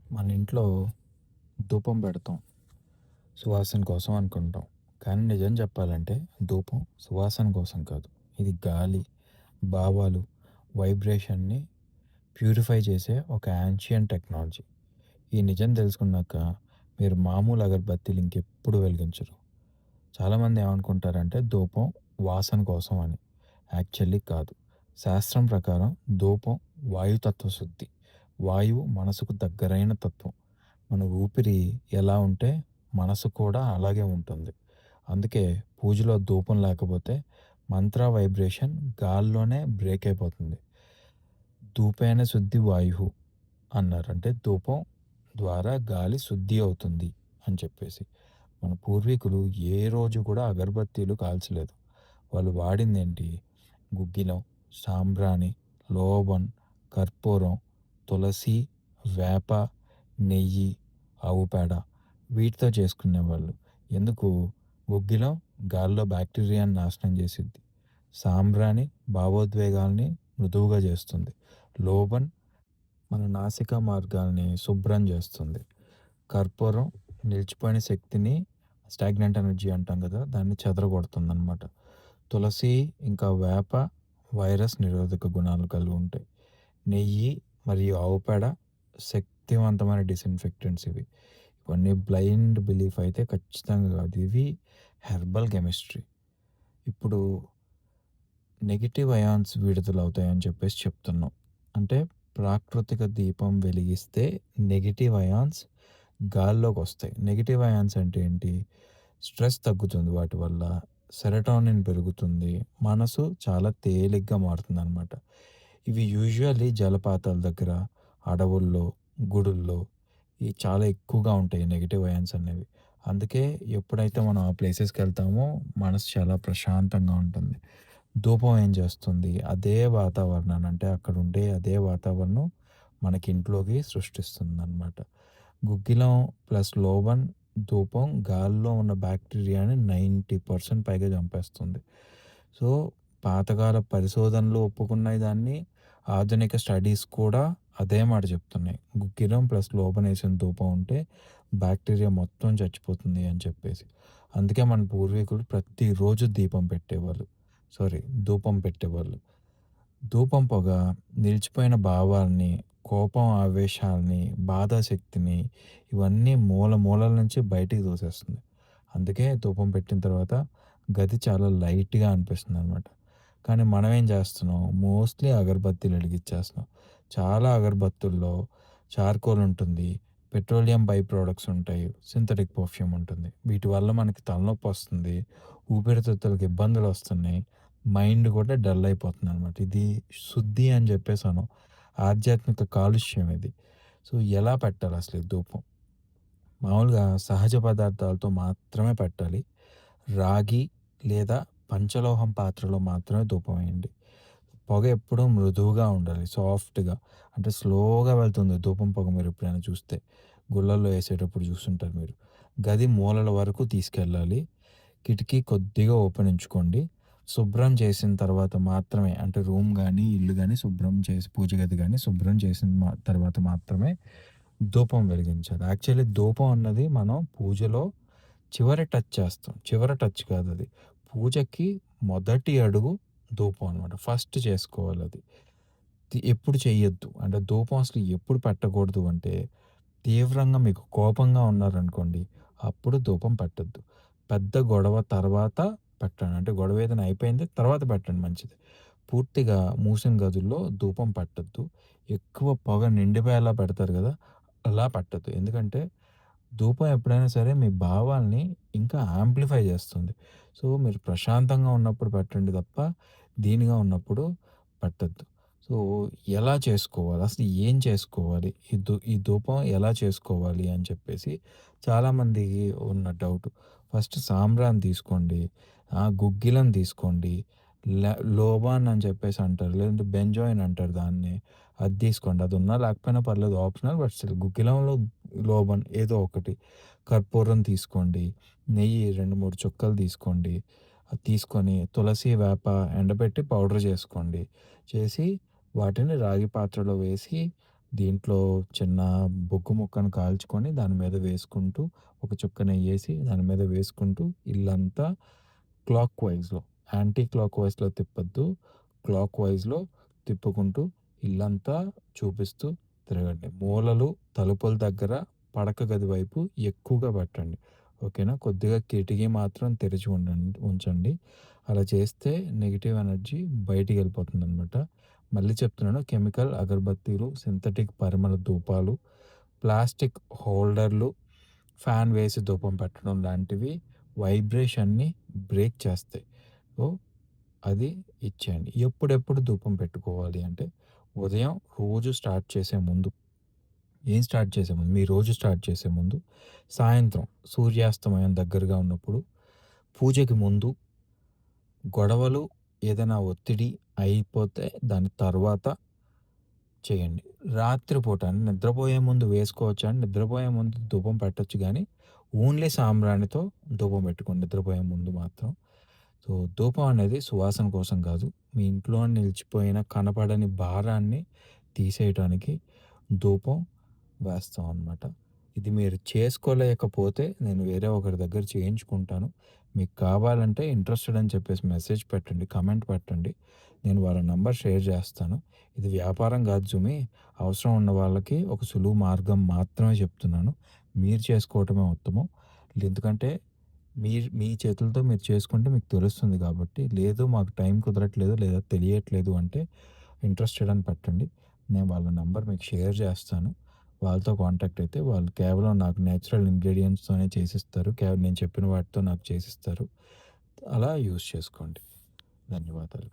మన ఇంట్లో ధూపం పెడతాం. సువాసన కోసం అనుకుంటాం. కానీ నిజం చెప్పాలంటే ధూపం సువాసన కోసం కాదు. ఇది గాలి, భావాలు, వైబ్రేషన్‌ని ప్యూరిఫై చేసే ఒక యాన్షియంట్ టెక్నాలజీ. ఈ నిజం తెలుసుకున్నాక మీరు మామూలు అగరబత్తీలు ఇంకెప్పుడు వెలిగించరు. చాలామంది ఏమనుకుంటారంటే ధూపం వాసన కోసం అని. యాక్చువల్లీ కాదు. శాస్త్రం ప్రకారం ధూపం వాయుతత్వ శుద్ధి. వాయువు మనసుకు దగ్గరైన తత్వం. మన ఊపిరి ఎలా ఉంటే మనసు కూడా అలాగే ఉంటుంది. అందుకే పూజలో ధూపం లేకపోతే మంత్ర వైబ్రేషన్ గాల్లోనే బ్రేక్ అయిపోతుంది. ధూపేన శుద్ధి వాయుః అన్నారు. అంటే ధూపం ద్వారా గాలి శుద్ధి అవుతుంది అని చెప్పేసి. మన పూర్వీకులు ఏ రోజు కూడా అగరబత్తీలు కాల్చలేదు. వాళ్ళు వాడిందేంటి? గుగ్గిలం, సాంబ్రాణి, లోబన్, కర్పూరం, తులసి, వేప, నెయ్యి, ఆవు పేడ వీటితో చేసుకునేవాళ్ళు. ఎందుకు? గుగ్గిలం గాలిలో బ్యాక్టీరియాని నాశనం చేసిద్ది. సాంబ్రాణి భావోద్వేగాల్ని మృదువుగా చేస్తుంది. లోబన్ మన నాసికా మార్గాల్ని శుభ్రం చేస్తుంది. కర్పూరం నిలిచిపోయిన శక్తిని స్టాగ్నెంట్ ఎనర్జీ అంటాం కదా! దాన్ని చెదరగొడుతుందనమాట. తులసి ఇంకా వేప వైరస్ నిరోధక గుణాలు కలిగి ఉంటాయి. నెయ్యి మరియు ఆవు పేడ శక్తివంతమైన డిసిన్ఫెక్టెంట్స్ ఇవి. ఇవన్నీ బ్లైండ్ బిలీఫ్ అయితే ఖచ్చితంగా కాదు. ఇవి హెర్బల్ కెమిస్ట్రీ. ఇప్పుడు నెగెటివ్ అయాన్స్ విడుదలవుతాయని చెప్పేసి చెప్తున్నాం. అంటే ప్రాకృతిక దీపం వెలిగిస్తే నెగెటివ్ అయాన్స్ గాల్లోకొస్తాయి. నెగెటివ్ అయాన్స్ అంటే ఏంటి? స్ట్రెస్ తగ్గుతుంది వాటి వల్ల. సెరటోనిన్ పెరుగుతుంది. మనసు చాలా తేలిగ్గా మారుతుందనమాట. ఇవి యూజువల్లీ జలపాతాల దగ్గర, అడవుల్లో, గుడుల్లో ఇవి చాలా ఎక్కువగా ఉంటాయి నెగెటివ్ అయాన్స్ అనేవి. అందుకే ఎప్పుడైతే మనం ఆ ప్లేసెస్‌కెళ్తామో మనసు చాలా ప్రశాంతంగా ఉంటుంది. ధూపం ఏం చేస్తుంది? అదే వాతావరణాన్ని అంటే అక్కడుండే అదే వాతావరణం మనకి ఇంట్లోకి సృష్టిస్తుందనమాట. గుగ్గిలం ప్లస్ లోబన్ ధూపం గాలిలో ఉన్న బ్యాక్టీరియాని 90% పైగా చంపేస్తుంది. సో, పాతకాల పరిశోధనలు ఒప్పుకున్నాయి దాన్ని. ఆధునిక స్టడీస్ కూడా అదే మాట చెప్తున్నాయి. గుగ్గిలం ప్లస్ లోబన్ ఏసిన ధూపం ఉంటే బ్యాక్టీరియా మొత్తం చచ్చిపోతుంది అని చెప్పేసి. అందుకే మన పూర్వీకులు ప్రతిరోజు దీపం పెట్టేవాళ్ళు. సారీ ధూపం పెట్టేవాళ్ళు. ధూపం పొగ నిలిచిపోయిన భావాల్ని, కోపం, ఆవేశాల్ని, బాధాశక్తిని ఇవన్నీ మూల మూలల నుంచి బయటికి తోసేస్తుంది. అందుకే ధూపం పెట్టిన తర్వాత గది చాలా లైట్‌గా అనిపిస్తుందనమాట. కానీ మనం ఏం చేస్తున్నాం? మోస్ట్‌లీ అగరబత్తీలు వెలిగిచ్చేస్తున్నాం. చాలా అగరబత్తుల్లో చార్కోల్ ఉంటుంది. పెట్రోలియం బై ప్రొడక్ట్స్ ఉంటాయి. సింథటిక్ పర్ఫ్యూమ్ ఉంటుంది. వీటి వల్ల మనకి తలనొప్పొస్తుంది. ఊపిరితిత్తులకి ఇబ్బందులొస్తున్నాయి. మైండ్ కూడా డల్ అయిపోతుందనమాట. ఇది శుద్ధి అని చెప్పేసనం. ఆధ్యాత్మిక కాలుష్యం ఇది. సో, ఎలా పెట్టాలసలు ఈ ధూపం? మామూలుగా సహజ పదార్థాలతో మాత్రమే పెట్టాలి. రాగి లేదా పంచలోహం పాత్రలో మాత్రమే ధూపం వేయండి. పొగ ఎప్పుడూ మృదువుగా ఉండాలి. సాఫ్ట్‌గా. అంటే స్లోగా వెళ్తుంది ధూపం పొగ మీరెప్పుడైనా చూస్తే. గుళ్ళల్లో ఏసేటప్పుడు చూసుంటారు మీరు. గది మూలల వరకు తీసుకెళ్ళాలి. కిటికీ కొద్దిగా ఓపెన్ ఉంచుకోండి. శుభ్రం చేసిన తర్వాత మాత్రమే అంటే రూమ్ గానీ, ఇల్లు గానీ శుభ్రం చేసి పూజ గది గానీ శుభ్రం చేసిన తర్వాత మాత్రమే ధూపం వెలిగించాలి. యాక్చువల్లీ ధూపం అన్నది మనం పూజలో చివరి టచ్ చేస్తాం. చివరి టచ్ కాదది. పూజకి మొదటి అడుగు ధూపం అనమాట. ఫస్ట్ చేసుకోవాలది. ఎప్పుడు చెయ్యొద్దు. అంటే ధూపం అసలు ఎప్పుడు పెట్టకూడదు అంటే, తీవ్రంగా మీకు కోపంగా ఉన్నారనుకోండి, అప్పుడు ధూపం పెట్టొద్దు. పెద్ద గొడవ తర్వాత పెట్టండి. అంటే గొడవ ఏదైనా అయిపోయింది తర్వాత పెట్టండి మంచిది. పూర్తిగా మూసిన గదుల్లో ధూపం పెట్టొద్దు. ఎక్కువ పొగ నిండిపోయేలా పెడతారు గదా! అలా పెట్టొద్దు. ఎందుకంటే ధూపం ఎప్పుడైనా సరే మీ భావాల్ని ఇంకా యాంప్లిఫై చేస్తుంది. సో, మీరు ప్రశాంతంగా ఉన్నప్పుడు పెట్టండి తప్ప, దీనిగా ఉన్నప్పుడు పెట్టొద్దు. సో, ఎలా చేసుకోవాలి? అసలు ఏం చేసుకోవాలి? ఈ ధూపం ఎలా చేసుకోవాలి అని చెప్పేసి చాలామందికి ఉన్న డౌటు. ఫస్ట్ సాంబ్రాణి తీసుకోండి. గుగ్గిలం తీసుకోండి. ల లోబాన్ అని చెప్పేసి అంటారు. లేదంటే బెంజాయిన్ అంటారు దాన్ని. అది తీసుకోండి. అది ఉన్నా లేకపోయినా పర్లేదు ఆప్షనల్. బట్ స్టిల్ గుగ్గిలంలో లోబన్ ఏదో ఒకటి. కర్పూరం తీసుకోండి. నెయ్యి 2, 3 చుక్కలు తీసుకోండి. అది తీసుకొని తులసి, వేప ఎండబెట్టి పౌడర్ చేసుకోండి. చేసి వాటిని రాగి పాత్రలో వేసి దీంట్లో చిన్న బొగ్గు ముక్కను కాల్చుకొని దాని మీద వేసుకుంటూ, ఒక చుక్క నెయ్యేసి దాని మీద వేసుకుంటూ ఇల్లంతా క్లాక్ వైస్‌లో, యాంటీ క్లాక్ వైస్‌లో తిప్పొద్దు. క్లాక్ వైస్‌లో తిప్పుకుంటూ ఇల్లంతా చూపిస్తూ తిరగండి. మూలలు, తలుపుల దగ్గర పడక గది వైపు ఎక్కువగా పెట్టండి. ఓకేనా? కొద్దిగా కిటికీ మాత్రం తెరిచి ఉంచండి. అలా చేస్తే నెగెటివ్ ఎనర్జీ బయటికెళ్ళిపోతుందనమాట. మళ్ళీ చెప్తున్నాను, కెమికల్ అగరబత్తీలు, సింథటిక్ పరిమళ ధూపాలు, ప్లాస్టిక్ హోల్డర్లు, ఫ్యాన్ వేసి ధూపం పెట్టడం లాంటివి వైబ్రేషన్‌ని బ్రేక్ చేస్తాయి. సో, అది ఇచ్చేయండి. ఎప్పుడెప్పుడు ధూపం పెట్టుకోవాలి అంటే, ఉదయం రోజు స్టార్ట్ చేసే ముందు. ఏం స్టార్ట్ చేసే ముందు? మీ రోజు స్టార్ట్ చేసే ముందు, సాయంత్రం సూర్యాస్తమయం దగ్గరగా ఉన్నప్పుడు, పూజకి ముందు, గొడవలు, ఏదైనా ఒత్తిడి అయిపోతే దాని తర్వాత చేయండి. రాత్రిపూట నిద్రపోయే ముందు వేసుకోవచ్చా అంటే, నిద్రపోయే ముందు ధూపం పెట్టొచ్చు గానీ, ఓన్లీ సాంబ్రాణితో ధూపం పెట్టుకోండి నిద్రపోయే ముందు మాత్రం. సో, ధూపం అనేది సువాసన కోసం కాదు. మీ ఇంట్లో నిలిచిపోయిన కనపడని భారాన్ని తీసేయటానికి ధూపం వేస్తాం అనమాట. ఇది మీరు చేసుకోలేకపోతే నేను వేరే ఒకరి దగ్గర చేయించుకుంటాను. మీకు కావాలంటే ఇంట్రెస్టెడ్ అని చెప్పేసి మెసేజ్ పెట్టండి. కామెంట్ పెట్టండి. నేను వాళ్ళ నంబర్ షేర్ చేస్తాను. ఇది వ్యాపారం కాదు సుమి. అవసరం ఉన్న వాళ్ళకి ఒక సులువు మార్గం మాత్రమే చెప్తున్నాను. మీరు చేసుకోవటమే ఉత్తమం. ఎందుకంటే మీ చేతులతో మీరు చేసుకుంటే మీకు తెలుస్తుంది కాబట్టి, లేదు మాకు టైం కుదరట్లేదు లేదా తెలియట్లేదు అంటే ఇంట్రెస్టెడ్ అని పెట్టండి. నేను వాళ్ళ నంబర్ మీకు షేర్ చేస్తాను. వాళ్ళతో కాంటాక్ట్ అయితే వాళ్ళు కేవలం నాకు నేచురల్ ఇంగ్రీడియెంట్స్‌తోనే చేసిస్తారు. నేను చెప్పిన వాటితో నాకు చేసిస్తారు. అలా యూజ్ చేసుకోండి. ధన్యవాదాలు.